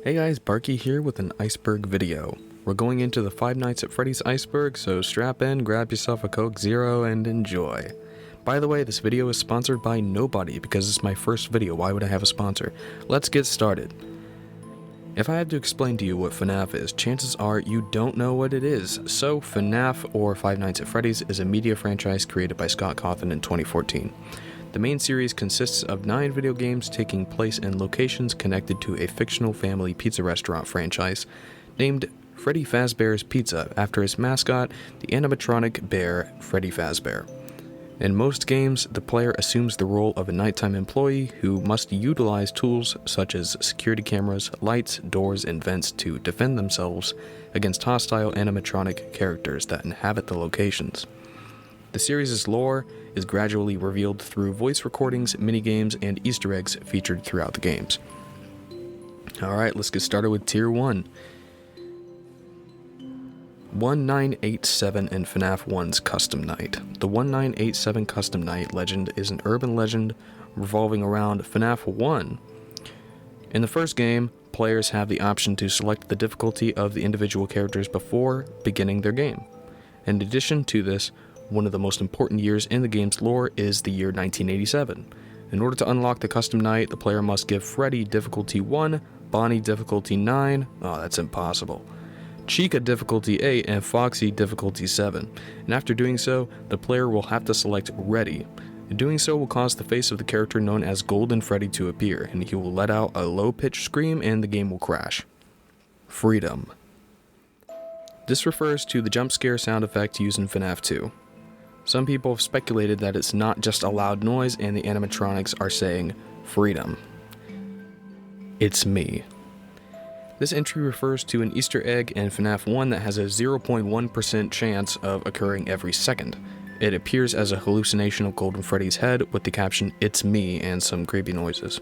Hey guys, Barky here with an Iceberg video. We're going into the Five Nights at Freddy's Iceberg, so strap in, grab yourself a Coke Zero, and enjoy. By the way, this video is sponsored by nobody because it's my first video. Why would I have a sponsor? Let's get started. If I had to explain to you what FNAF is, chances are you don't know what it is. So FNAF, or Five Nights at Freddy's, is a media franchise created by Scott Cawthon in 2014. The main series consists of 9 video games taking place in locations connected to a fictional family pizza restaurant franchise named Freddy Fazbear's Pizza after its mascot, the animatronic bear Freddy Fazbear. In most games, the player assumes the role of a nighttime employee who must utilize tools such as security cameras, lights, doors, and vents to defend themselves against hostile animatronic characters that inhabit the locations. The series' lore is gradually revealed through voice recordings, minigames, and Easter eggs featured throughout the games. Alright, let's get started with Tier 1. 1987 in FNAF 1's Custom Night. The 1987 Custom Night legend is an urban legend revolving around FNAF 1. In the first game, players have the option to select the difficulty of the individual characters before beginning their game. In addition to this, one of the most important years in the game's lore is the year 1987. In order to unlock the Custom Night, the player must give Freddy difficulty 1, Bonnie difficulty 9, oh that's impossible, Chica difficulty 8, and Foxy difficulty 7. And after doing so, the player will have to select Ready. Doing so will cause the face of the character known as Golden Freddy to appear, and he will let out a low-pitched scream and the game will crash. Freedom. This refers to the jump scare sound effect used in FNAF 2. Some people have speculated that it's not just a loud noise and the animatronics are saying, freedom. It's me. This entry refers to an Easter egg in FNAF 1 that has a 0.1% chance of occurring every second. It appears as a hallucination of Golden Freddy's head with the caption, "It's me," and some creepy noises.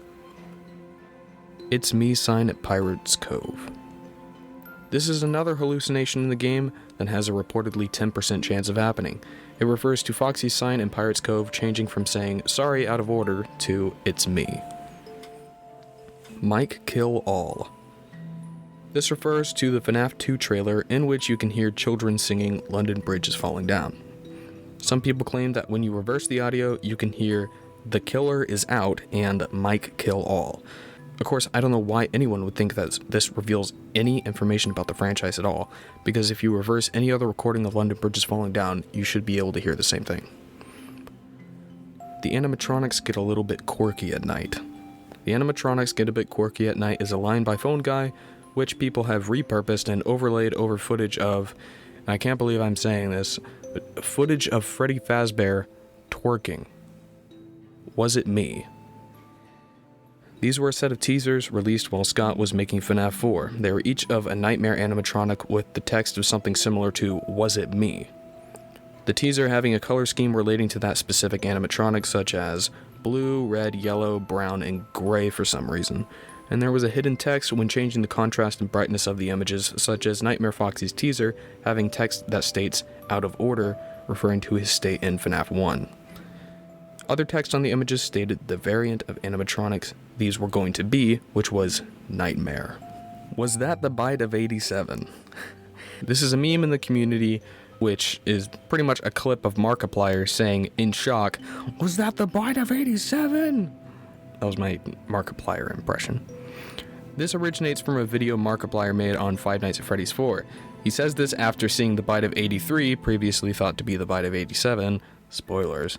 It's Me sign at Pirate's Cove. This is another hallucination in the game that has a reportedly 10% chance of happening. It refers to Foxy's sign in Pirate's Cove changing from saying, "Sorry, out of order," to "It's me." Mike Kill All. This refers to the FNAF 2 trailer in which you can hear children singing "London Bridge is Falling Down." Some people claim that when you reverse the audio, you can hear "The Killer is Out" and "Mike Kill All." Of course, I don't know why anyone would think that this reveals any information about the franchise at all, because if you reverse any other recording of London Bridge is Falling Down, you should be able to hear the same thing. The animatronics get a little bit quirky at night. The animatronics get a bit quirky at night is a line by Phone Guy, which people have repurposed and overlaid over footage of, and I can't believe I'm saying this, but footage of Freddy Fazbear twerking. Was it me? These were a set of teasers released while Scott was making FNAF 4. They were each of a nightmare animatronic with the text of something similar to "Was it me?" The teaser having a color scheme relating to that specific animatronic, such as blue, red, yellow, brown, and gray for some reason. And there was a hidden text when changing the contrast and brightness of the images, such as Nightmare Foxy's teaser having text that states "out of order," referring to his state in FNAF 1. Other text on the images stated the variant of animatronics these were going to be, which was Nightmare. Was that the bite of 87? This is a meme in the community, which is pretty much a clip of Markiplier saying, in shock, "Was that the bite of 87? That was my Markiplier impression. This originates from a video Markiplier made on Five Nights at Freddy's 4. He says this after seeing the bite of 83, previously thought to be the bite of 87. Spoilers.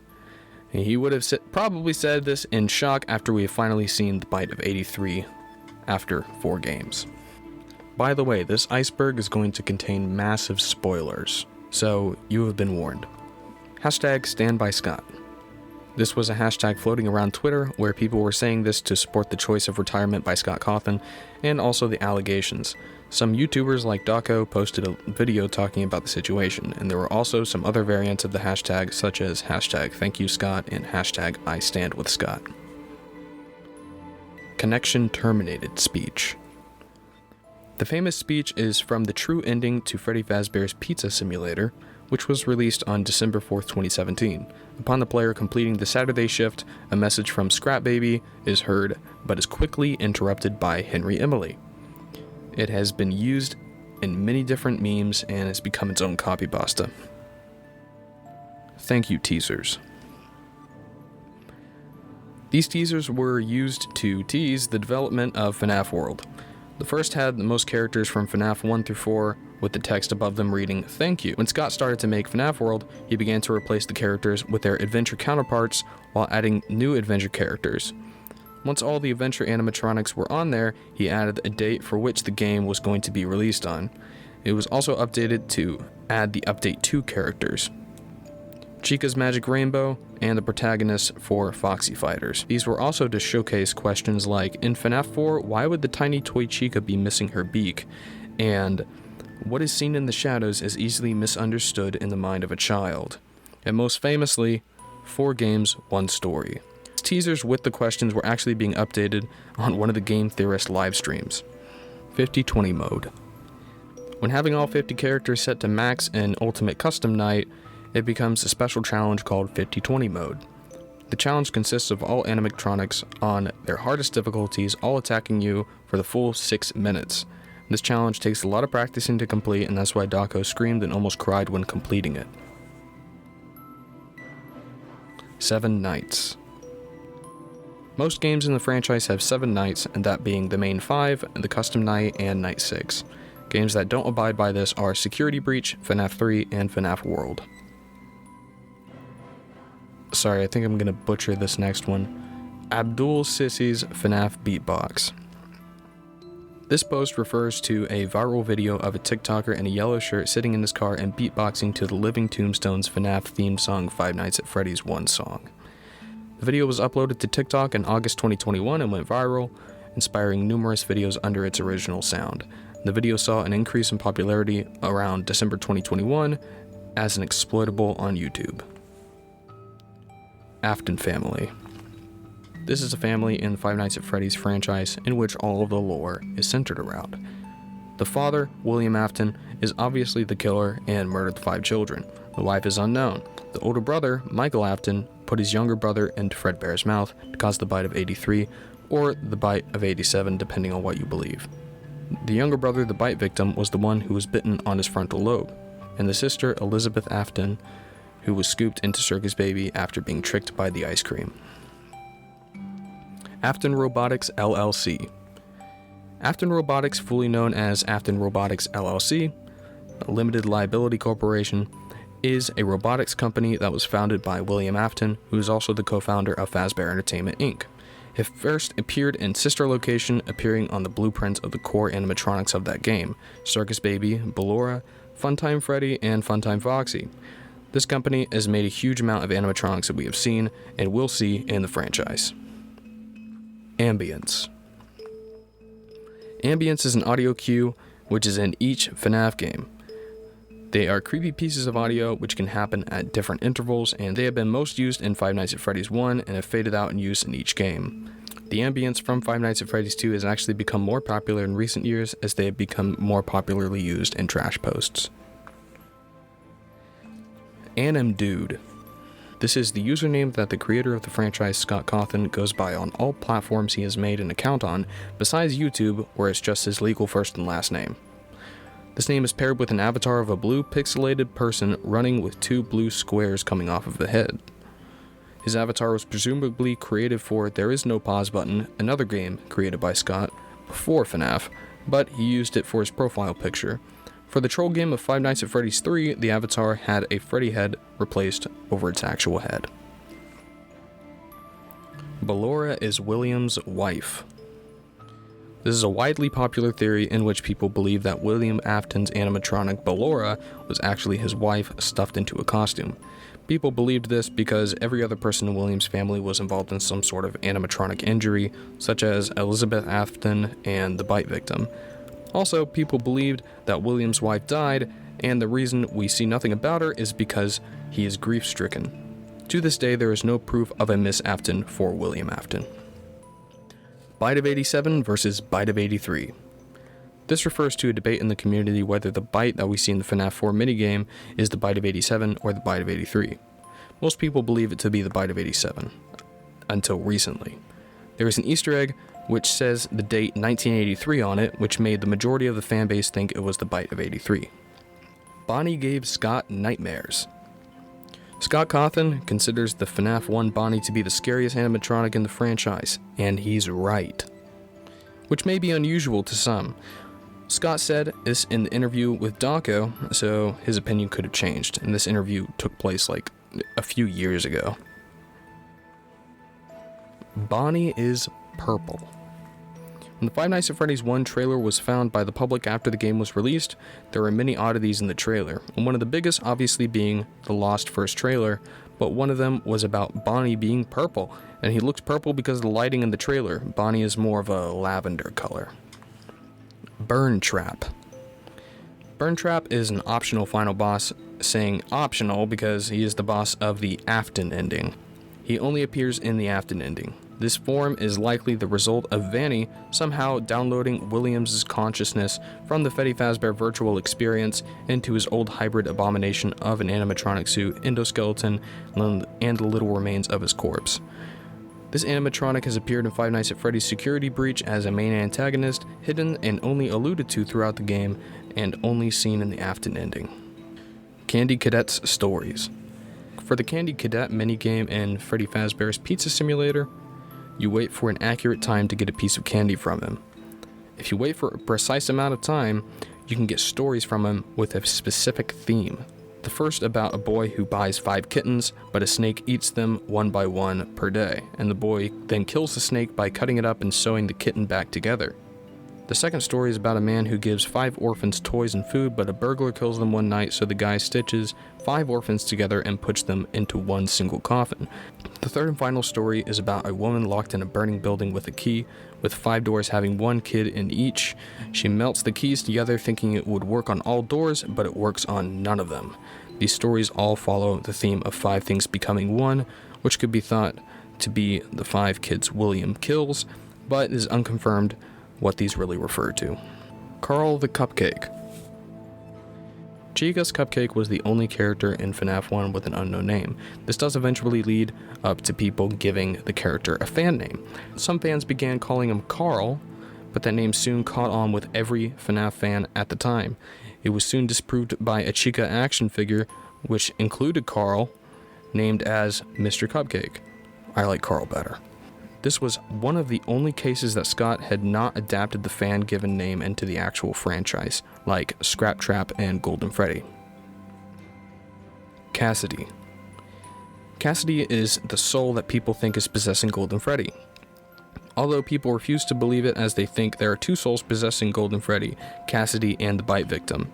He would have probably said this in shock after we have finally seen the bite of 83 after 4 games. By the way, this iceberg is going to contain massive spoilers, so you have been warned. Hashtag #StandByScott. This was a hashtag floating around Twitter where people were saying this to support the choice of retirement by Scott Cawthon and also the allegations. Some YouTubers like Daco posted a video talking about the situation, and there were also some other variants of the hashtag such as hashtag #ThankYouScott and hashtag #IStandWithScott. Connection Terminated speech. The famous speech is from the true ending to Freddy Fazbear's Pizza Simulator, which was released on December 4th, 2017. Upon the player completing the Saturday shift, a message from Scrap Baby is heard, but is quickly interrupted by Henry Emily. It has been used in many different memes and has become its own copypasta. Thank you teasers. These teasers were used to tease the development of FNAF World. The first had the most characters from FNAF 1 through 4, with the text above them reading, "Thank you." When Scott started to make FNAF World, he began to replace the characters with their adventure counterparts while adding new adventure characters. Once all the adventure animatronics were on there, he added a date for which the game was going to be released on. It was also updated to add the Update 2 characters, Chica's Magic Rainbow, and the protagonist for Foxy Fighters. These were also to showcase questions like, in FNAF 4, why would the tiny toy Chica be missing her beak? And what is seen in the shadows is easily misunderstood in the mind of a child. And most famously, 4 games, 1 story. Teasers with the questions were actually being updated on one of the Game Theorist live streams. 50-20 mode. When having all 50 characters set to max in Ultimate Custom Night, it becomes a special challenge called 50-20 mode. The challenge consists of all animatronics on their hardest difficulties all attacking you for the full 6 minutes. This challenge takes a lot of practicing to complete, and that's why Daco screamed and almost cried when completing it. 7 nights. Most games in the franchise have 7 nights, and that being the main 5, the custom night, and night 6. Games that don't abide by this are Security Breach, FNAF 3, and FNAF World. Sorry, I think I'm gonna butcher this next one. Abdul Sissy's FNAF Beatbox. This post refers to a viral video of a TikToker in a yellow shirt sitting in his car and beatboxing to the Living Tombstones FNAF theme song Five Nights at Freddy's 1 song. The video was uploaded to TikTok in August 2021 and went viral, inspiring numerous videos under its original sound. The video saw an increase in popularity around December 2021 as an exploitable on YouTube. Afton Family. This is a family in the Five Nights at Freddy's franchise in which all of the lore is centered around. The father, William Afton, is obviously the killer and murdered the 5 children. The wife is unknown. The older brother, Michael Afton, put his younger brother into Fredbear's mouth to cause the bite of 83, or the bite of 87 depending on what you believe. The younger brother, the bite victim, was the one who was bitten on his frontal lobe, and the sister, Elizabeth Afton, who was scooped into Circus Baby after being tricked by the ice cream. Afton Robotics LLC. Afton Robotics, fully known as Afton Robotics LLC, a limited liability corporation, is a robotics company that was founded by William Afton, who is also the co-founder of Fazbear Entertainment Inc. It first appeared in sister location, appearing on the blueprints of the core animatronics of that game, Circus Baby, Ballora, Funtime Freddy, and Funtime Foxy. This company has made a huge amount of animatronics that we have seen and will see in the franchise. Ambience. Ambience is an audio cue which is in each FNAF game. They are creepy pieces of audio which can happen at different intervals, and they have been most used in Five Nights at Freddy's 1 and have faded out in use in each game. The ambience from Five Nights at Freddy's 2 has actually become more popular in recent years as they have become more popularly used in trash posts. AnimDude. This is the username that the creator of the franchise, Scott Cawthon, goes by on all platforms he has made an account on, besides YouTube, where it's just his legal first and last name. This name is paired with an avatar of a blue pixelated person running with 2 blue squares coming off of the head. His avatar was presumably created for There Is No Pause Button, another game created by Scott before FNAF, but he used it for his profile picture. For the troll game of Five Nights at Freddy's 3, the avatar had a Freddy head replaced over its actual head. Ballora is William's wife. This is a widely popular theory in which people believe that William Afton's animatronic Ballora was actually his wife stuffed into a costume. People believed this because every other person in William's family was involved in some sort of animatronic injury, such as Elizabeth Afton and the bite victim. Also, people believed that William's wife died, and the reason we see nothing about her is because he is grief-stricken. To this day, there is no proof of a Miss Afton for William Afton. Bite of 87 versus Bite of 83. This refers to a debate in the community whether the bite that we see in the FNAF 4 minigame is the Bite of 87 or the Bite of 83. Most people believe it to be the Bite of 87, until recently. There is an Easter egg which says the date 1983 on it, which made the majority of the fanbase think it was the bite of 83. Bonnie gave Scott nightmares. Scott Cawthon considers the FNAF 1 Bonnie to be the scariest animatronic in the franchise, and he's right. Which may be unusual to some. Scott said this in the interview with Daco, so his opinion could have changed, and this interview took place like a few years ago. Bonnie is purple. When the Five Nights at Freddy's 1 trailer was found by the public after the game was released, there were many oddities in the trailer, and one of the biggest obviously being the lost first trailer, but one of them was about Bonnie being purple, and he looks purple because of the lighting in the trailer. Bonnie is more of a lavender color. Burn Trap. Burn Trap is an optional final boss, saying optional because he is the boss of the Afton ending. He only appears in the Afton ending. This form is likely the result of Vanny somehow downloading Williams' consciousness from the Freddy Fazbear virtual experience into his old hybrid abomination of an animatronic suit, endoskeleton, and the little remains of his corpse. This animatronic has appeared in Five Nights at Freddy's Security Breach as a main antagonist, hidden and only alluded to throughout the game, and only seen in the Afton ending. Candy Cadet's Stories. For the Candy Cadet minigame in Freddy Fazbear's Pizza Simulator, you wait for an accurate time to get a piece of candy from him. If you wait for a precise amount of time, you can get stories from him with a specific theme. The first about a boy who buys 5 kittens, but a snake eats them one by one per day, and the boy then kills the snake by cutting it up and sewing the kitten back together. The second story is about a man who gives 5 orphans toys and food, but a burglar kills them one night, so the guy stitches 5 orphans together and puts them into one single coffin. The third and final story is about a woman locked in a burning building with a key, with 5 doors having 1 kid in each. She melts the keys together thinking it would work on all doors, but it works on none of them. These stories all follow the theme of 5 things becoming one, which could be thought to be the 5 kids William kills, but is unconfirmed what these really refer to. Carl the Cupcake. Chica's Cupcake was the only character in FNAF 1 with an unknown name. This does eventually lead up to people giving the character a fan name. Some fans began calling him Carl, but that name soon caught on with every FNAF fan at the time. It was soon disproved by a Chica action figure, which included Carl, named as Mr. Cupcake. I like Carl better. This was one of the only cases that Scott had not adapted the fan-given name into the actual franchise, like Scrap Trap and Golden Freddy. Cassidy. Cassidy is the soul that people think is possessing Golden Freddy. Although people refuse to believe it, as they think there are 2 souls possessing Golden Freddy, Cassidy and the Bite Victim.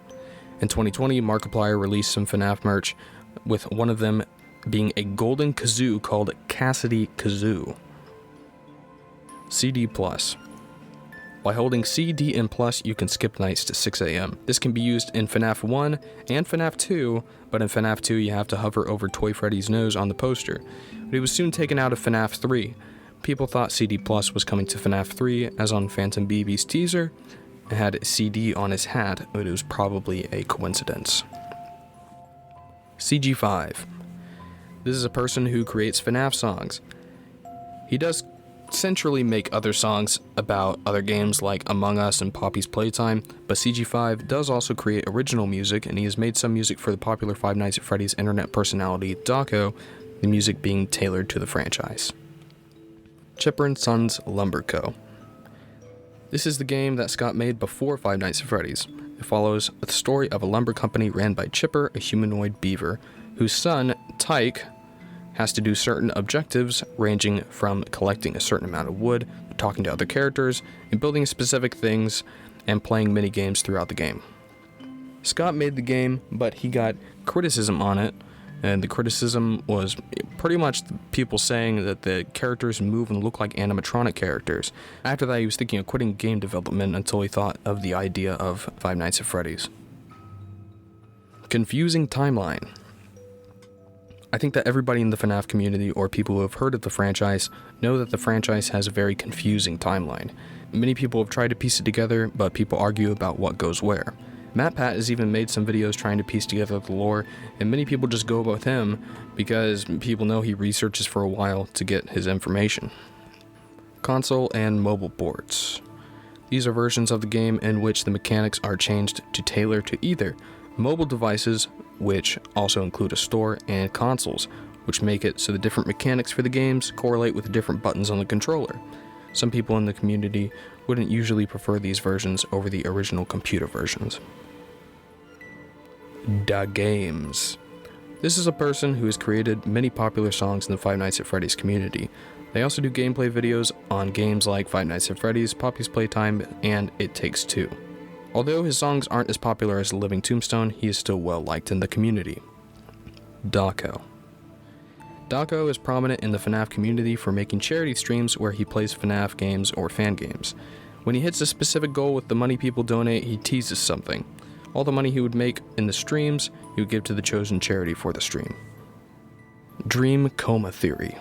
In 2020, Markiplier released some FNAF merch, with one of them being a golden kazoo called Cassidy Kazoo. CD Plus. By holding CD and Plus, you can skip nights to 6 a.m. This can be used in FNAF 1 and FNAF 2, but in FNAF 2 you have to hover over Toy Freddy's nose on the poster. But it was soon taken out of FNAF 3. People thought CD Plus was coming to FNAF 3, as on Phantom BB's teaser, it had a CD on his hat, but it was probably a coincidence. CG5. This is a person who creates FNAF songs. He does centrally make other songs about other games like Among Us and Poppy's Playtime, but CG5 does also create original music, and he has made some music for the popular Five Nights at Freddy's internet personality Daco, the music being tailored to the franchise. Chipper & Sons Lumber Co. This is the game that Scott made before Five Nights at Freddy's. It follows the story of a lumber company ran by Chipper, a humanoid beaver, whose son, Tyke, has to do certain objectives ranging from collecting a certain amount of wood, talking to other characters, and building specific things, and playing mini games throughout the game. Scott made the game, but he got criticism on it, and the criticism was pretty much people saying that the characters move and look like animatronic characters. After that, he was thinking of quitting game development until he thought of the idea of Five Nights at Freddy's. Confusing timeline. I think that everybody in the FNAF community, or people who have heard of the franchise, know that the franchise has a very confusing timeline. Many people have tried to piece it together, but people argue about what goes where. MatPat has even made some videos trying to piece together the lore, and many people just go with him because people know he researches for a while to get his information. console and mobile ports. These are versions of the game in which the mechanics are changed to tailor to either mobile devices, which also include a store, and consoles, which make it so the different mechanics for the games correlate with the different buttons on the controller. Some people in the community wouldn't usually prefer these versions over the original computer versions. Da Games. This is a person who has created many popular songs in the Five Nights at Freddy's community. They also do gameplay videos on games like Five Nights at Freddy's, Poppy's Playtime, and It Takes Two. Although his songs aren't as popular as The Living Tombstone, he is still well liked in the community. Daco. Daco is prominent in the FNAF community for making charity streams where he plays FNAF games or fan games. When he hits a specific goal with the money people donate, he teases something. All the money he would make in the streams, he would give to the chosen charity for the stream. Dream Coma Theory.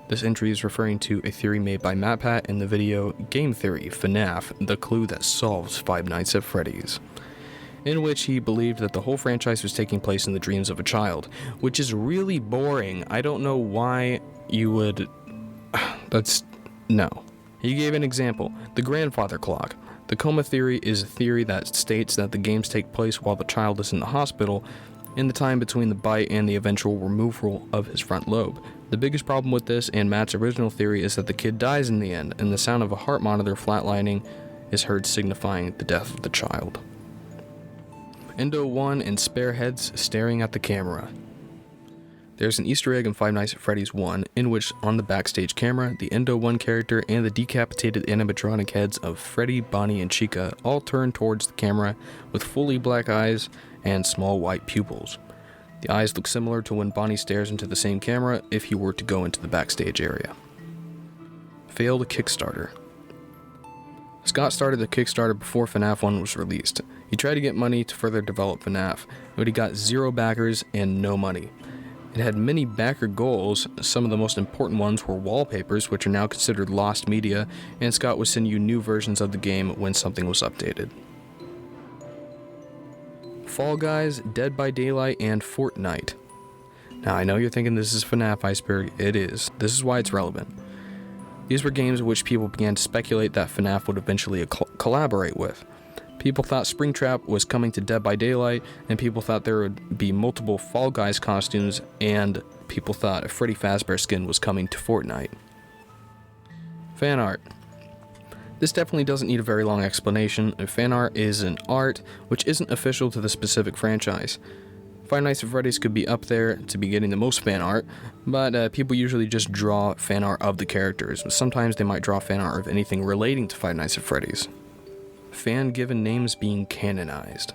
This entry is referring to a theory made by MatPat in the video Game Theory FNAF, the clue that solves Five Nights at Freddy's, in which he believed that the whole franchise was taking place in the dreams of a child, which is really boring. I don't know why you would... No. He gave an example, the grandfather clock. The coma theory is a theory that states that the games take place while the child is in the hospital, in the time between the bite and the eventual removal of his front lobe. The biggest problem with this and Matt's original theory is that the kid dies in the end, and the sound of a heart monitor flatlining is heard signifying the death of the child. Endo 1 and spare heads staring at the camera. There's an Easter egg in Five Nights at Freddy's 1, in which on the backstage camera, the Endo 1 character and the decapitated animatronic heads of Freddy, Bonnie, and Chica all turn towards the camera with fully black eyes and small white pupils. The eyes look similar to when Bonnie stares into the same camera if you were to go into the backstage area. Failed Kickstarter. Scott started the Kickstarter before FNAF 1 was released. He tried to get money to further develop FNAF, but he got 0 backers and no money. It had many backer goals. Some of the most important ones were wallpapers, which are now considered lost media, and Scott would send you new versions of the game when something was updated. Fall Guys, Dead by Daylight, and Fortnite. Now I know you're thinking this is FNAF Iceberg. It is. This is why it's relevant. These were games in which people began to speculate that FNAF would eventually collaborate with. People thought Springtrap was coming to Dead by Daylight, and people thought there would be multiple Fall Guys costumes, and people thought a Freddy Fazbear skin was coming to Fortnite. Fan art. This definitely doesn't need a very long explanation. Fan art is an art which isn't official to the specific franchise. Five Nights at Freddy's could be up there to be getting the most fan art, but people usually just draw fan art of the characters. Sometimes they might draw fan art of anything relating to Five Nights at Freddy's. Fan-given names being canonized.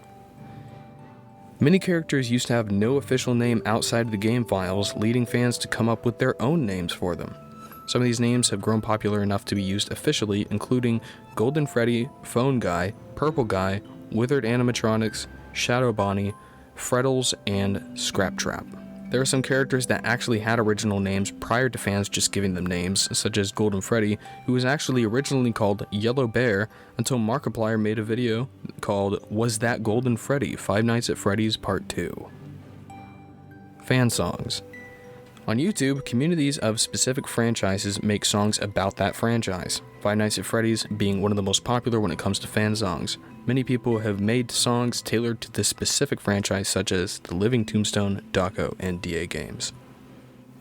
Many characters used to have no official name outside of the game files, leading fans to come up with their own names for them. Some of these names have grown popular enough to be used officially, including Golden Freddy, Phone Guy, Purple Guy, Withered Animatronics, Shadow Bonnie, Freddles, and Scraptrap. There are some characters that actually had original names prior to fans just giving them names, such as Golden Freddy, who was actually originally called Yellow Bear until Markiplier made a video called Was That Golden Freddy? Five Nights at Freddy's Part 2. Fan songs. On YouTube, communities of specific franchises make songs about that franchise, Five Nights at Freddy's being one of the most popular when it comes to fan songs. Many people have made songs tailored to this specific franchise, such as The Living Tombstone, Daco, and DA Games.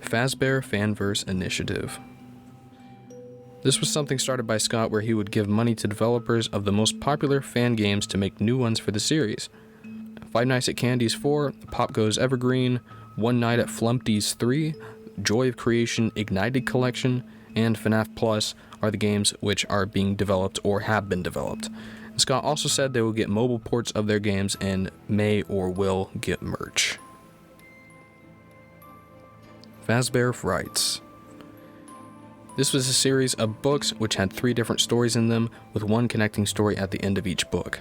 Fazbear Fanverse Initiative. This was something started by Scott where he would give money to developers of the most popular fan games to make new ones for the series. Five Nights at Candy's 4, Pop Goes Evergreen, One Night at Flumpty's 3, Joy of Creation Ignited Collection, and FNAF Plus are the games which are being developed or have been developed. Scott also said they will get mobile ports of their games and may or will get merch. Fazbear Frights. This was a series of books which had 3 different stories in them, with one connecting story at the end of each book.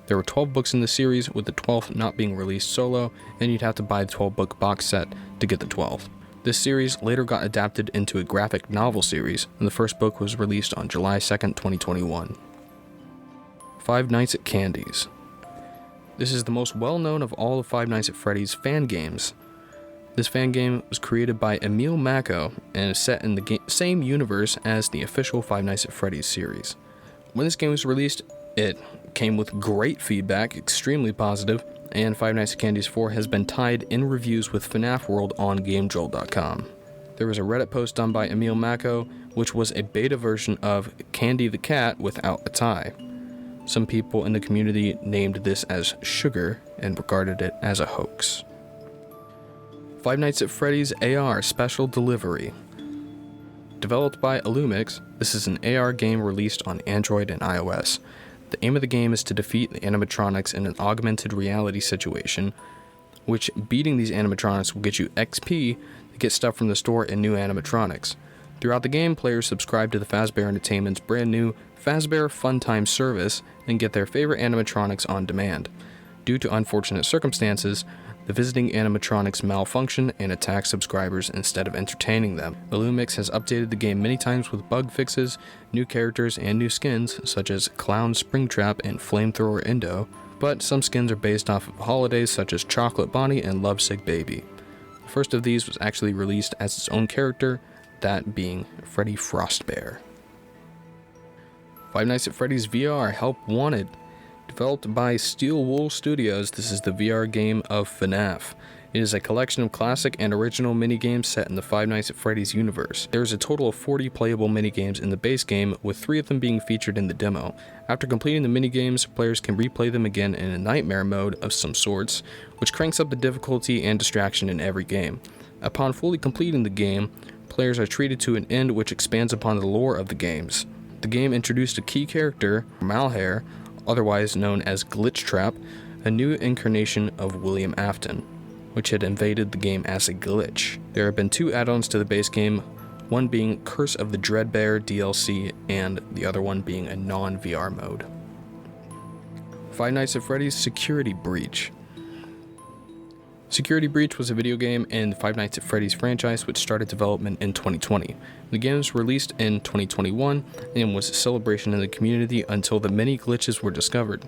There were 12 books in the series, with the 12th not being released solo, and you'd have to buy the 12-book box set to get the 12th. This series later got adapted into a graphic novel series, and the first book was released on July 2nd, 2021. Five Nights at Candy's. This is the most well-known of all of Five Nights at Freddy's fan games. This fan game was created by Emil Mako and is set in the same universe as the official Five Nights at Freddy's series. When this game was released, it came with great feedback, extremely positive, and Five Nights at Candy's 4 has been tied in reviews with FNAF World on GameJolt.com. There was a Reddit post done by Emil Mako, which was a beta version of Candy the Cat without a tie. Some people in the community named this as Sugar and regarded it as a hoax. Five Nights at Freddy's AR Special Delivery. Developed by Illumix, this is an AR game released on Android and iOS. The aim of the game is to defeat the animatronics in an augmented reality situation, which beating these animatronics will get you XP to get stuff from the store and new animatronics. Throughout the game, players subscribe to the Fazbear Entertainment's brand new Fazbear Funtime service and get their favorite animatronics on demand. Due to unfortunate circumstances, the visiting animatronics malfunction and attack subscribers instead of entertaining them. Illumix has updated the game many times with bug fixes, new characters, and new skins, such as Clown Springtrap and Flamethrower Indo, but some skins are based off of holidays such as Chocolate Bonnie and Lovesick Baby. The first of these was actually released as its own character, that being Freddy Frostbear. Five Nights at Freddy's VR Help Wanted. Developed by Steel Wool Studios, this is the VR game of FNAF. It is a collection of classic and original minigames set in the Five Nights at Freddy's universe. There is a total of 40 playable minigames in the base game, with 3 of them being featured in the demo. After completing the minigames, players can replay them again in a nightmare mode of some sorts, which cranks up the difficulty and distraction in every game. Upon fully completing the game, players are treated to an end which expands upon the lore of the games. The game introduced a key character, Malhare, otherwise known as Glitchtrap, a new incarnation of William Afton, which had invaded the game as a glitch. There have been 2 add-ons to the base game, one being Curse of the Dreadbear DLC and the other one being a non-VR mode. Five Nights at Freddy's Security Breach. Security Breach was a video game in the Five Nights at Freddy's franchise which started development in 2020. The game was released in 2021 and was a celebration in the community until the many glitches were discovered.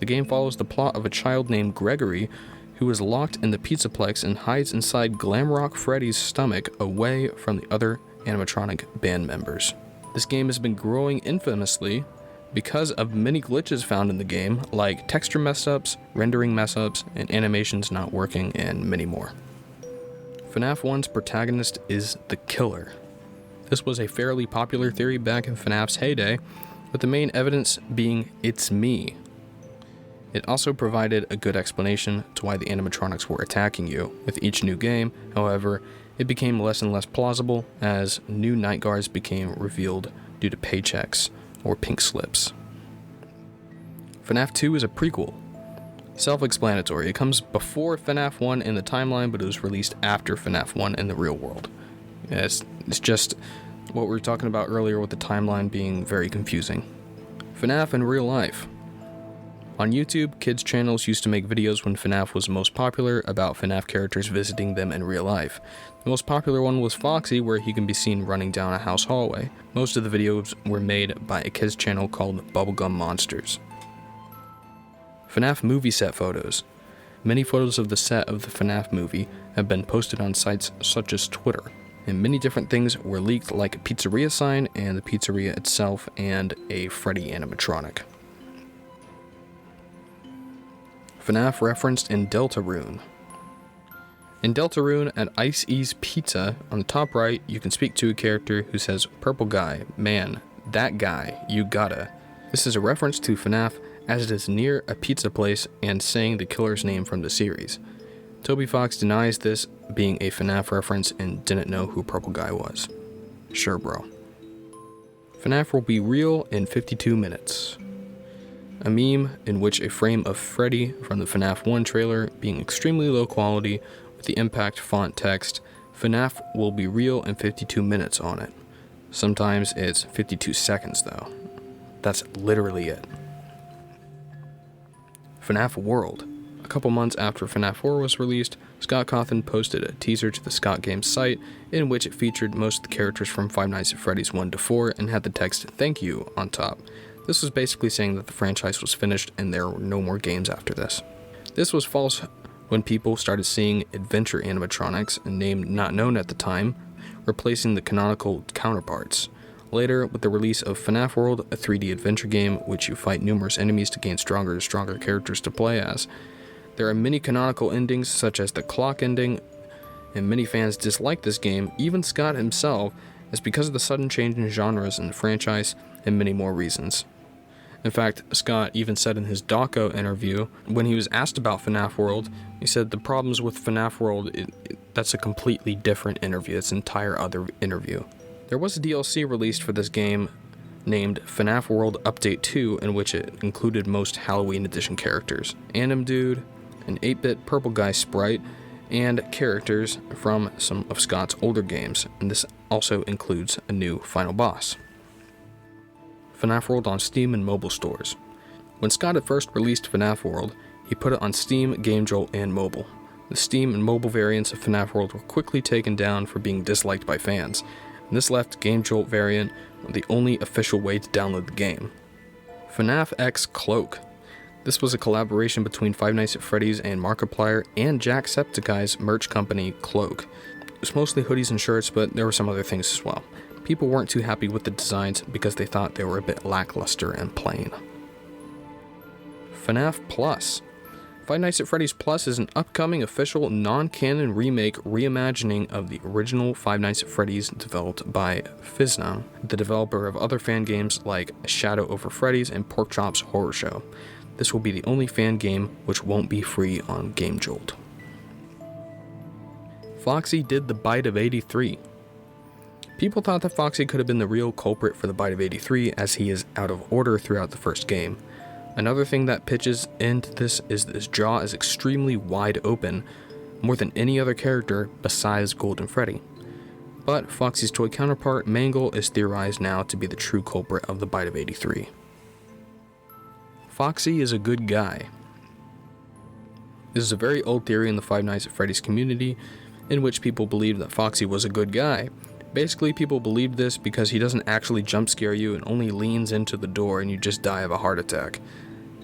The game follows the plot of a child named Gregory who is locked in the Pizzaplex and hides inside Glamrock Freddy's stomach away from the other animatronic band members. This game has been growing infamously because of many glitches found in the game, like texture mess-ups, rendering mess-ups, and animations not working, and many more. FNAF 1's protagonist is the killer. This was a fairly popular theory back in FNAF's heyday, with the main evidence being "it's me." It also provided a good explanation to why the animatronics were attacking you. With each new game, however, it became less and less plausible as new night guards became revealed due to paychecks or pink slips. FNAF 2 is a prequel. Self-explanatory. It comes before FNAF 1 in the timeline, but it was released after FNAF 1 in the real world. It's just what we were talking about earlier with the timeline being very confusing. FNAF in real life. On YouTube, kids' channels used to make videos when FNAF was most popular about FNAF characters visiting them in real life. The most popular one was Foxy, where he can be seen running down a house hallway. Most of the videos were made by a kids' channel called Bubblegum Monsters. FNAF movie set photos. Many photos of the set of the FNAF movie have been posted on sites such as Twitter, and many different things were leaked, like a pizzeria sign and the pizzeria itself and a Freddy animatronic. FNAF referenced in Deltarune. In Deltarune, at Ice Ease Pizza, on the top right, you can speak to a character who says, "Purple guy, man, that guy, you gotta." This is a reference to FNAF as it is near a pizza place and saying the killer's name from the series. Toby Fox denies this being a FNAF reference and didn't know who Purple Guy was. Sure, bro. FNAF will be real in 52 minutes. A meme in which a frame of Freddy from the FNAF 1 trailer being extremely low quality with the impact font text, "FNAF will be real in 52 minutes" on it. Sometimes it's 52 seconds though. That's literally it. FNAF World. A couple months after FNAF 4 was released, Scott Cawthon posted a teaser to the Scott Games site in which it featured most of the characters from Five Nights at Freddy's 1 to 4 and had the text "Thank you" on top. This was basically saying that the franchise was finished and there were no more games after this. This was false when people started seeing adventure animatronics, a name not known at the time, replacing the canonical counterparts. Later, with the release of FNAF World, a 3D adventure game which you fight numerous enemies to gain stronger and stronger characters to play as. There are many canonical endings, such as the clock ending, and many fans dislike this game, even Scott himself, as because of the sudden change in genres in the franchise, and many more reasons. In fact, Scott even said in his Doco interview, when he was asked about FNAF World, he said the problems with FNAF World, that's a completely different interview, it's an entire other interview. There was a DLC released for this game named FNAF World Update 2, in which it included most Halloween edition characters. Anim Dude, an 8-bit purple guy sprite, and characters from some of Scott's older games, and this also includes a new final boss. FNAF World on Steam and mobile stores. When Scott had first released FNAF World, he put it on Steam, GameJolt, and mobile. The Steam and mobile variants of FNAF World were quickly taken down for being disliked by fans, and this left GameJolt variant the only official way to download the game. FNAF X Cloak. This was a collaboration between Five Nights at Freddy's and Markiplier and Jacksepticeye's merch company, Cloak. It was mostly hoodies and shirts, but there were some other things as well. People weren't too happy with the designs because they thought they were a bit lackluster and plain. FNAF Plus. Five Nights at Freddy's Plus is an upcoming official non-canon remake reimagining of the original Five Nights at Freddy's developed by Fiznom, the developer of other fan games like Shadow Over Freddy's and Porkchop's Horror Show. This will be the only fan game which won't be free on GameJolt. Foxy did the Bite of 83. People thought that Foxy could have been the real culprit for the Bite of 83 as he is out of order throughout the first game. Another thing that pitches into this is that his jaw is extremely wide open, more than any other character besides Golden Freddy. But Foxy's toy counterpart, Mangle, is theorized now to be the true culprit of the Bite of 83. Foxy is a good guy. This is a very old theory in the Five Nights at Freddy's community, in which people believe that Foxy was a good guy. Basically, people believed this because he doesn't actually jump scare you and only leans into the door and you just die of a heart attack.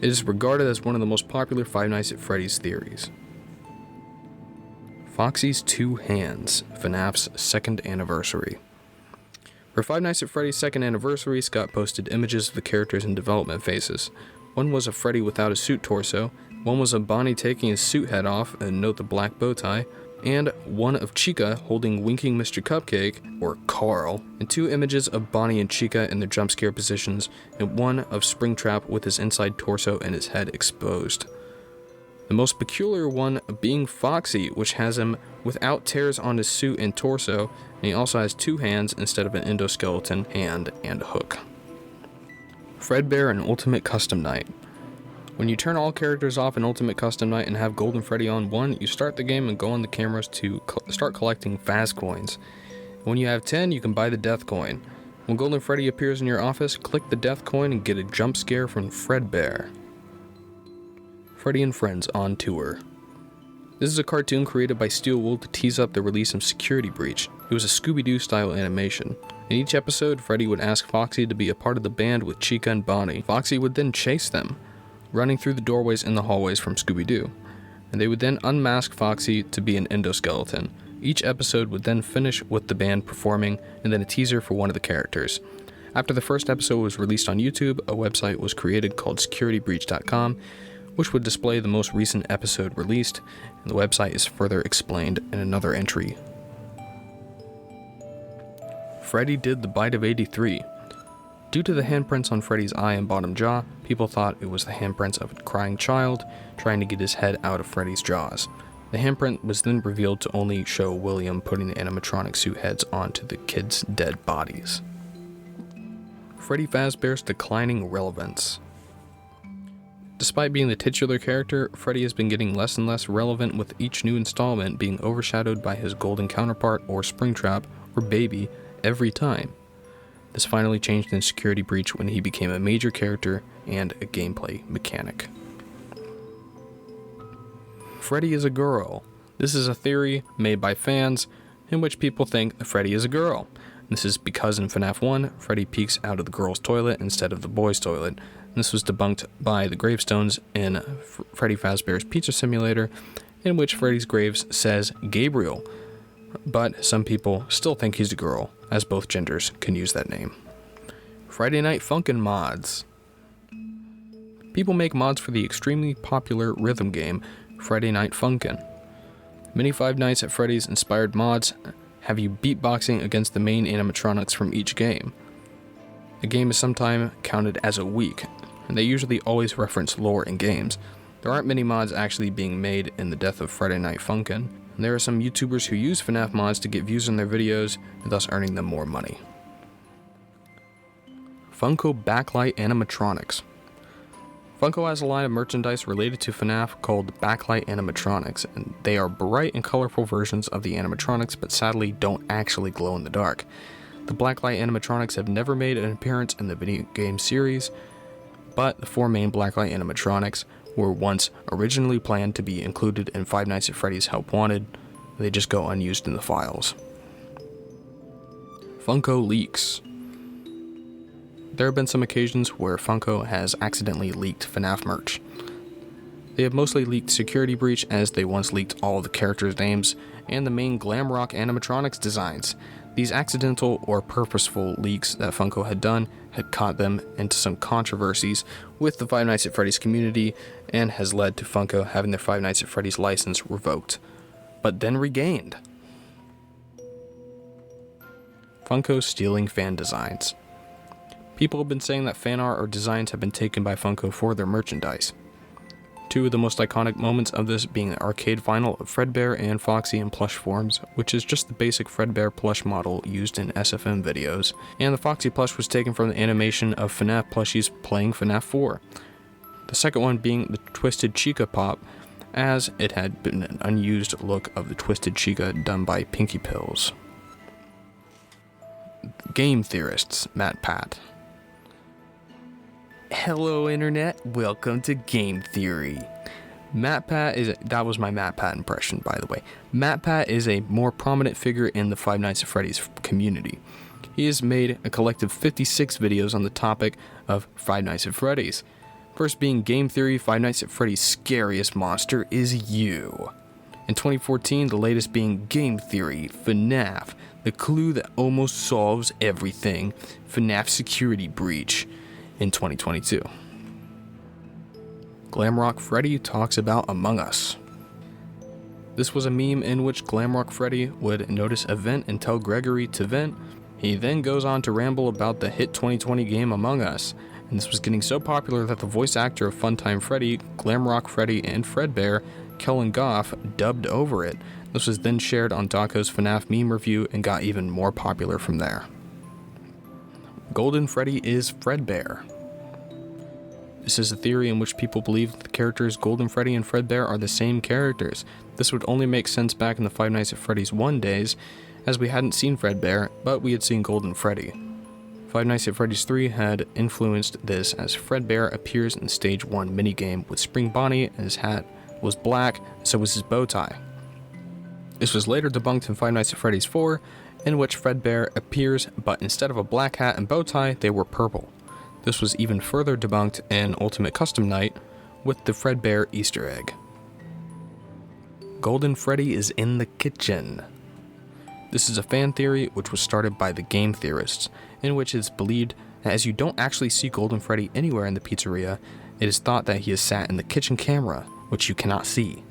It is regarded as one of the most popular Five Nights at Freddy's theories. Foxy's Two Hands, FNAF's second anniversary. For Five Nights at Freddy's second anniversary, Scott posted images of the characters in development phases. One was of Freddy without his suit torso, one was of Bonnie taking his suit head off, and note the black bow tie, and one of Chica holding Winking Mr. Cupcake, or Carl, and two images of Bonnie and Chica in their jump scare positions, and one of Springtrap with his inside torso and his head exposed. The most peculiar one being Foxy, which has him without tears on his suit and torso, and he also has two hands instead of an endoskeleton hand and a hook. Fredbear and Ultimate Custom Night. When you turn all characters off in Ultimate Custom Night and have Golden Freddy on one, you start the game and go on the cameras to start collecting Faz coins. When you have 10, you can buy the Death coin. When Golden Freddy appears in your office, click the Death coin and get a jump scare from Fredbear. Freddy and Friends on Tour. This is a cartoon created by Steel Wool to tease up the release of Security Breach. It was a Scooby-Doo style animation. In each episode, Freddy would ask Foxy to be a part of the band with Chica and Bonnie. Foxy would then chase them, running through the doorways in the hallways from Scooby-Doo, and they would then unmask Foxy to be an endoskeleton. Each episode would then finish with the band performing, and then a teaser for one of the characters. After the first episode was released on YouTube, a website was created called securitybreach.com, which would display the most recent episode released, and the website is further explained in another entry. Freddy did the Bite of 83. Due to the handprints on Freddy's eye and bottom jaw, people thought it was the handprints of a crying child trying to get his head out of Freddy's jaws. The handprint was then revealed to only show William putting the animatronic suit heads onto the kids' dead bodies. Freddy Fazbear's declining relevance. Despite being the titular character, Freddy has been getting less and less relevant, with each new installment being overshadowed by his golden counterpart or Springtrap or Baby every time. This finally changed in Security Breach when he became a major character and a gameplay mechanic. Freddy is a girl. This is a theory made by fans in which people think that Freddy is a girl. This is because in FNAF 1, Freddy peeks out of the girl's toilet instead of the boy's toilet. And this was debunked by the gravestones in Freddy Fazbear's Pizza Simulator, in which Freddy's Graves says Gabriel, but some people still think he's a girl, as both genders can use that name. Friday Night Funkin' mods. People make mods for the extremely popular rhythm game, Friday Night Funkin'. Many Five Nights at Freddy's inspired mods have you beatboxing against the main animatronics from each game. The game is sometimes counted as a week, and they usually always reference lore in games. There aren't many mods actually being made in the death of Friday Night Funkin', and there are some YouTubers who use FNAF mods to get views on their videos, and thus earning them more money. Funko Backlight Animatronics. Funko has a line of merchandise related to FNAF called Backlight Animatronics, and they are bright and colorful versions of the animatronics, but sadly don't actually glow in the dark. The Blacklight animatronics have never made an appearance in the video game series, but the 4 main Blacklight animatronics were once originally planned to be included in Five Nights at Freddy's Help Wanted. They just go unused in the files. Funko leaks. There have been some occasions where Funko has accidentally leaked FNAF merch. They have mostly leaked Security Breach, as they once leaked all of the characters' names and the main glam rock animatronics designs. These accidental or purposeful leaks that Funko had done had caught them into some controversies with the Five Nights at Freddy's community and has led to Funko having their Five Nights at Freddy's license revoked, but then regained. Funko stealing fan designs. People have been saying that fan art or designs have been taken by Funko for their merchandise. 2 of the most iconic moments of this being the arcade vinyl of Fredbear and Foxy in plush forms, which is just the basic Fredbear plush model used in SFM videos, and the Foxy plush was taken from the animation of FNAF plushies playing FNAF 4. The second one being the Twisted Chica pop, as it had been an unused look of the Twisted Chica done by Pinky Pills. Game theorists, Matt Pat. Hello internet, welcome to Game Theory. That was my Matt Pat impression, by the way. Matt Pat is a more prominent figure in the Five Nights at Freddy's community. He has made a collective 56 videos on the topic of Five Nights at Freddy's. First being Game Theory, Five Nights at Freddy's scariest monster is you. In 2014, the latest being Game Theory, FNAF, the clue that almost solves everything, FNAF Security Breach. In 2022. Glamrock Freddy talks about Among Us. This was a meme in which Glamrock Freddy would notice a vent and tell Gregory to vent. He then goes on to ramble about the hit 2020 game Among Us, and this was getting so popular that the voice actor of Funtime Freddy, Glamrock Freddy, and Fredbear, Kellen Goff, dubbed over it. This was then shared on Daco's FNAF meme review and got even more popular from there. Golden Freddy is Fredbear. This is a theory in which people believe that the characters Golden Freddy and Fredbear are the same characters. This would only make sense back in the Five Nights at Freddy's 1 days, as we hadn't seen Fredbear, but we had seen Golden Freddy. Five Nights at Freddy's 3 had influenced this, as Fredbear appears in the Stage 1 minigame with Spring Bonnie, and his hat was black, so was his bow tie. This was later debunked in Five Nights at Freddy's 4, in which Fredbear appears, but instead of a black hat and bow tie, they were purple. This was even further debunked in Ultimate Custom Night with the Fredbear Easter egg. Golden Freddy is in the kitchen. This is a fan theory which was started by the game theorists, in which it's believed that as you don't actually see Golden Freddy anywhere in the pizzeria, it is thought that he is sat in the kitchen camera, which you cannot see.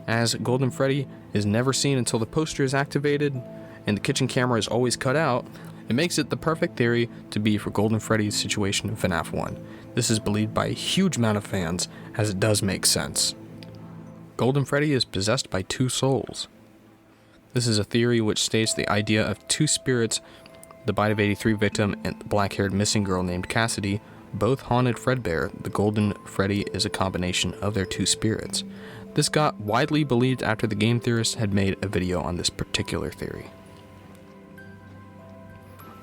As Golden Freddy is never seen until the poster is activated, and the kitchen camera is always cut out, it makes it the perfect theory to be for Golden Freddy's situation in FNAF 1. This is believed by a huge amount of fans, as it does make sense. Golden Freddy is possessed by 2 souls. This is a theory which states the idea of 2 spirits, the Bite of 83 victim and the black-haired missing girl named Cassidy, both haunted Fredbear. The Golden Freddy is a combination of their 2 spirits. This got widely believed after the game theorists had made a video on this particular theory.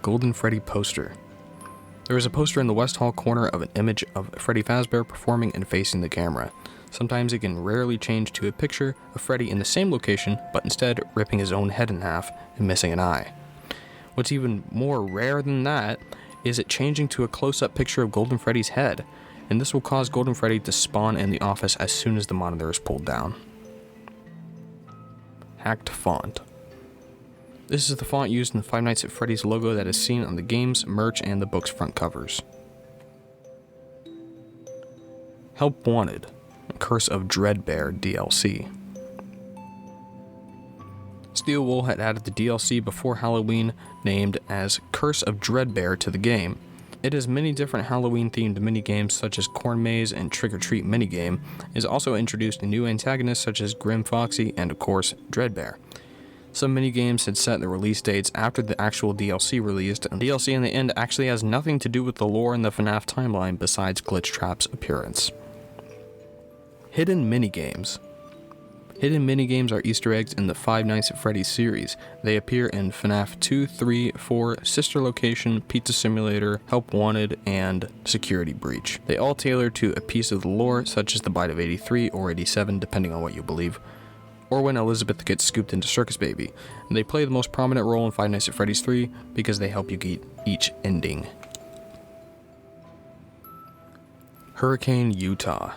Golden Freddy poster. There is a poster in the West Hall corner of an image of Freddy Fazbear performing and facing the camera. Sometimes it can rarely change to a picture of Freddy in the same location, but instead ripping his own head in half and missing an eye. What's even more rare than that is it changing to a close-up picture of Golden Freddy's head, and this will cause Golden Freddy to spawn in the office as soon as the monitor is pulled down. hacked font. This is the font used in the Five Nights at Freddy's logo that is seen on the games, merch, and the book's front covers. Help Wanted, Curse of Dreadbear DLC. Steel Wool had added the DLC before Halloween named as Curse of Dreadbear to the game. It has many different Halloween-themed minigames such as Corn Maze and Trick or Treat minigame. It has also introduced new antagonists such as Grim Foxy and, of course, Dreadbear. Some minigames had set the release dates after the actual DLC released, and DLC in the end actually has nothing to do with the lore in the FNAF timeline besides Glitch Trap's appearance. Hidden minigames. Hidden minigames are Easter eggs in the Five Nights at Freddy's series. They appear in FNAF 2, 3, 4, Sister Location, Pizza Simulator, Help Wanted, and Security Breach. They all tailor to a piece of the lore, such as the Bite of 83 or 87, depending on what you believe, or when Elizabeth gets scooped into Circus Baby. And they play the most prominent role in Five Nights at Freddy's 3 because they help you get each ending. Hurricane Utah.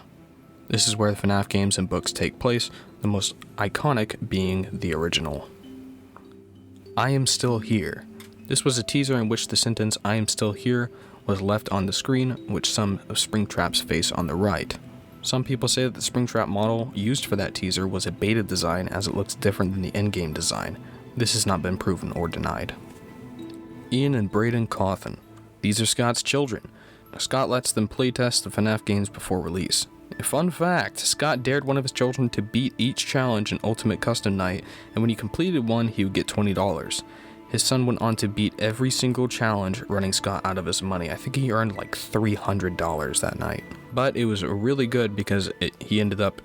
This is where the FNAF games and books take place, the most iconic being the original. I am still here. This was a teaser in which the sentence "I am still here" was left on the screen, which some of Springtrap's face on the right. Some people say that the Springtrap model used for that teaser was a beta design as it looks different than the in-game design. This has not been proven or denied. Ian and Braden Cawthon. These are Scott's children. Scott lets them playtest the FNAF games before release. A fun fact, Scott dared one of his children to beat each challenge in Ultimate Custom Night, and when he completed one, he would get $20. His son went on to beat every single challenge, running Scott out of his money. I think he earned like $300 that night. But it was really good because he ended up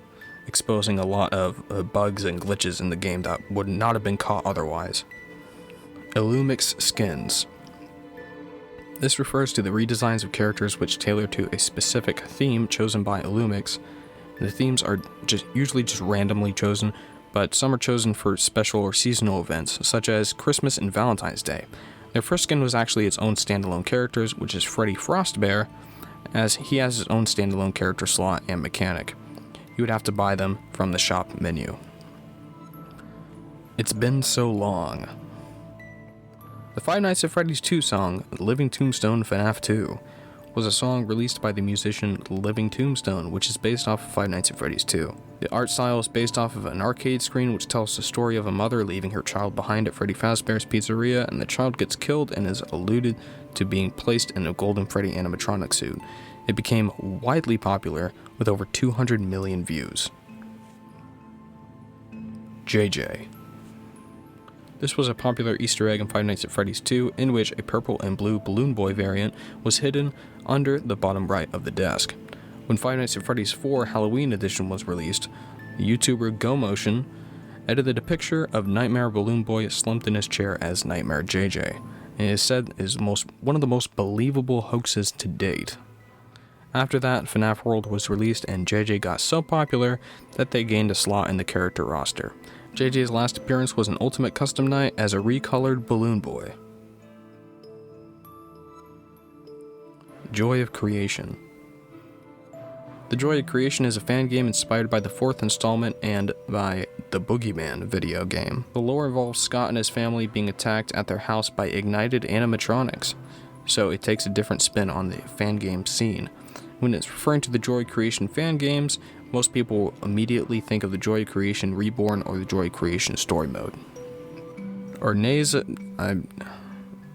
exposing a lot of bugs and glitches in the game that would not have been caught otherwise. Illumix Skins. This refers to the redesigns of characters which tailor to a specific theme chosen by Illumix. The themes are usually just randomly chosen, but some are chosen for special or seasonal events, such as Christmas and Valentine's Day. Their first skin was actually its own standalone characters, which is Freddy Frostbear, as he has his own standalone character slot and mechanic. You would have to buy them from the shop menu. It's Been So Long. The Five Nights at Freddy's 2 song, Living Tombstone FNAF 2, was a song released by the musician Living Tombstone, which is based off of Five Nights at Freddy's 2. The art style is based off of an arcade screen which tells the story of a mother leaving her child behind at Freddy Fazbear's Pizzeria, and the child gets killed and is alluded to being placed in a Golden Freddy animatronic suit. It became widely popular with over 200 million views. JJ. This was a popular Easter egg in Five Nights at Freddy's 2, in which a purple and blue Balloon Boy variant was hidden under the bottom right of the desk. When Five Nights at Freddy's 4 Halloween edition was released, YouTuber GoMotion edited a picture of Nightmare Balloon Boy slumped in his chair as Nightmare JJ, and it is said is one of the most believable hoaxes to date. After that, FNAF World was released and JJ got so popular that they gained a slot in the character roster. JJ's last appearance was in Ultimate Custom Night as a recolored Balloon Boy. Joy of Creation. The Joy of Creation is a fan game inspired by the fourth installment and by the Boogeyman video game. The lore involves Scott and his family being attacked at their house by ignited animatronics, so it takes a different spin on the fan game scene. When it's referring to the Joy of Creation fan games, most people immediately think of the Joy of Creation Reborn or the Joy of Creation Story Mode. Orneza,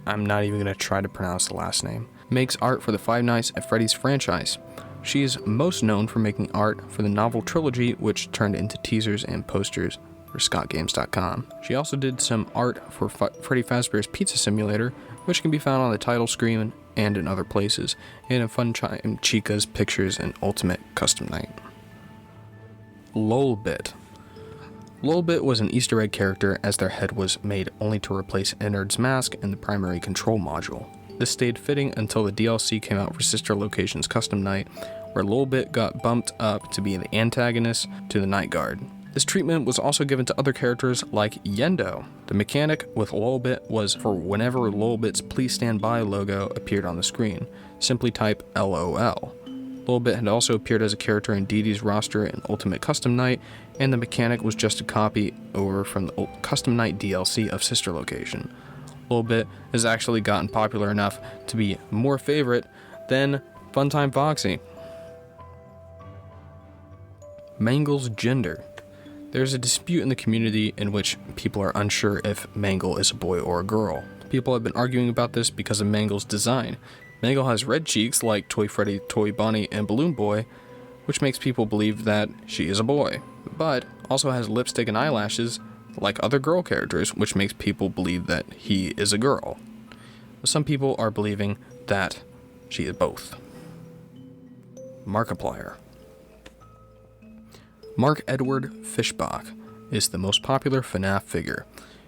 I'm not even going to try to pronounce the last name, makes art for the Five Nights at Freddy's franchise. She is most known for making art for the novel trilogy, which turned into teasers and posters for ScottGames.com. She also did some art for Freddy Fazbear's Pizza Simulator, which can be found on the title screen and in other places, and in Fun Time Chica's Pictures and Ultimate Custom Night. Lolbit. Lolbit was an Easter egg character as their head was made only to replace Ennard's mask in the primary control module. This stayed fitting until the DLC came out for Sister Location's Custom Night, where Lolbit got bumped up to be the antagonist to the Night Guard. This treatment was also given to other characters like Yendo. The mechanic with Lolbit was for whenever Lolbit's Please Stand By logo appeared on the screen, simply type LOL. Lilbit had also appeared as a character in Dee Dee's roster in Ultimate Custom Night, and the mechanic was just a copy over from the Custom Night DLC of Sister Location. Lilbit has actually gotten popular enough to be more favorite than Funtime Foxy. Mangle's gender. There's a dispute in the community in which people are unsure if Mangle is a boy or a girl. People have been arguing about this because of Mangle's design. Mangle has red cheeks like Toy Freddy, Toy Bunny, and Balloon Boy, which makes people believe that she is a boy, but also has lipstick and eyelashes like other girl characters, which makes people believe that he is a girl. Some people are believing that she is both. Markiplier. Mark Edward Fischbach is the most popular FNAF figure.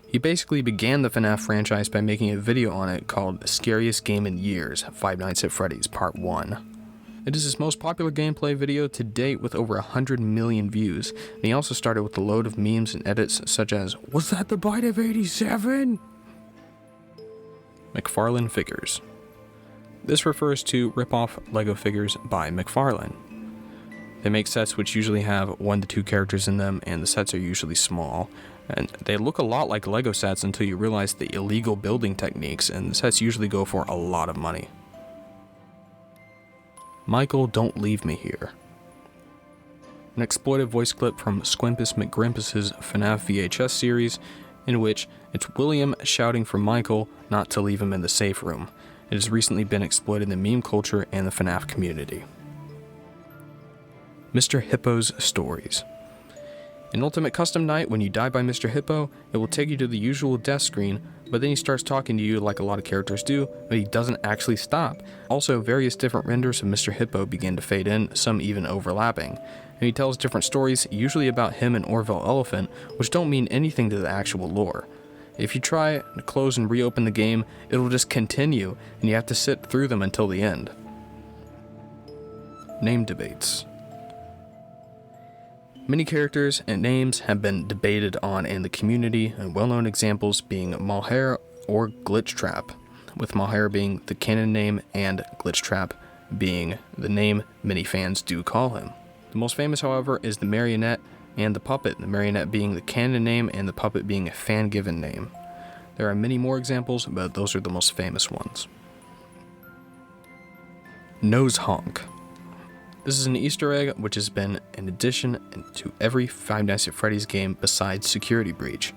He basically began the FNAF franchise by making a video on it called Scariest Game in Years, Five Nights at Freddy's Part 1. It is his most popular gameplay video to date with over 100 million views, and he also started with a load of memes and edits such as, "Was that the bite of 87? McFarlane Figures. This refers to rip-off LEGO figures by McFarlane. They make sets which usually have 1 to 2 characters in them, and the sets are usually small. And they look a lot like LEGO sets until you realize the illegal building techniques, and the sets usually go for a lot of money. Michael, Don't Leave Me Here. An exploited voice clip from Squimpus McGrimpus's FNAF VHS series, in which it's William shouting for Michael not to leave him in the safe room. It has recently been exploited in the meme culture and the FNAF community. Mr. Hippo's Stories. In Ultimate Custom Night, when you die by Mr. Hippo, it will take you to the usual death screen, but then he starts talking to you like a lot of characters do, but he doesn't actually stop. Also, various different renders of Mr. Hippo begin to fade in, some even overlapping. And he tells different stories, usually about him and Orville Elephant, which don't mean anything to the actual lore. If you try to close and reopen the game, it'll just continue, and you have to sit through them until the end. Name debates. Many characters and names have been debated on in the community, and well-known examples being Malheur or Glitchtrap, with Malheur being the canon name and Glitchtrap being the name many fans do call him. The most famous, however, is the Marionette and the Puppet, the Marionette being the canon name and the Puppet being a fan-given name. There are many more examples, but those are the most famous ones. Nose Honk. This is an Easter egg which has been an addition to every Five Nights at Freddy's game besides Security Breach.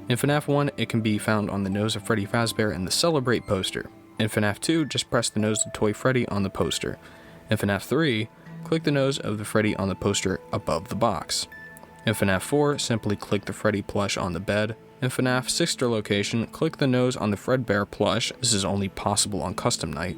In FNAF 1, it can be found on the nose of Freddy Fazbear in the Celebrate poster. In FNAF 2, just press the nose of Toy Freddy on the poster. In FNAF 3, click the nose of the Freddy on the poster above the box. In FNAF 4, simply click the Freddy plush on the bed. In FNAF Sister Location, click the nose on the Fredbear plush. This is only possible on Custom Night.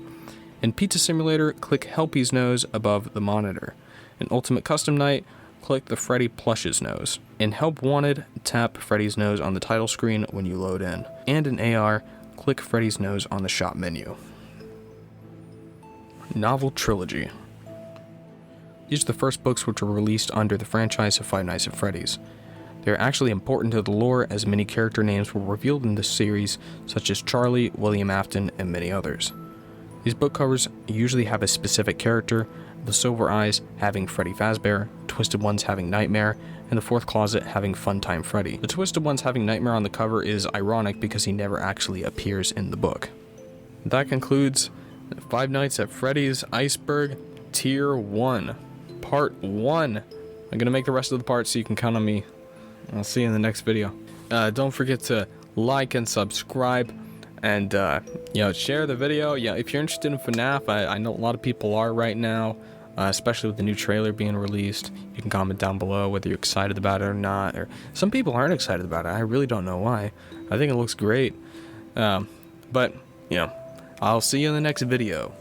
In Pizza Simulator, click Helpy's nose above the monitor. In Ultimate Custom Night, click the Freddy plush's nose. In Help Wanted, tap Freddy's nose on the title screen when you load in. And in AR, click Freddy's nose on the shop menu. Novel Trilogy. These are the first books which were released under the franchise of Five Nights at Freddy's. They are actually important to the lore, as many character names were revealed in this series, such as Charlie, William Afton, and many others. These book covers usually have a specific character, the Silver Eyes having Freddy Fazbear, Twisted Ones having Nightmare, and the Fourth Closet having Funtime Freddy. The Twisted Ones having Nightmare on the cover is ironic because he never actually appears in the book. That concludes Five Nights at Freddy's Iceberg Tier 1, Part 1. I'm going to make the rest of the parts so you can count on me. I'll see you in the next video. Don't forget to like and subscribe. And, share the video. Yeah, if you're interested in FNAF, I know a lot of people are right now, especially with the new trailer being released. You can comment down below whether you're excited about it or not. Or some people aren't excited about it. I really don't know why. I think it looks great. But, I'll see you in the next video.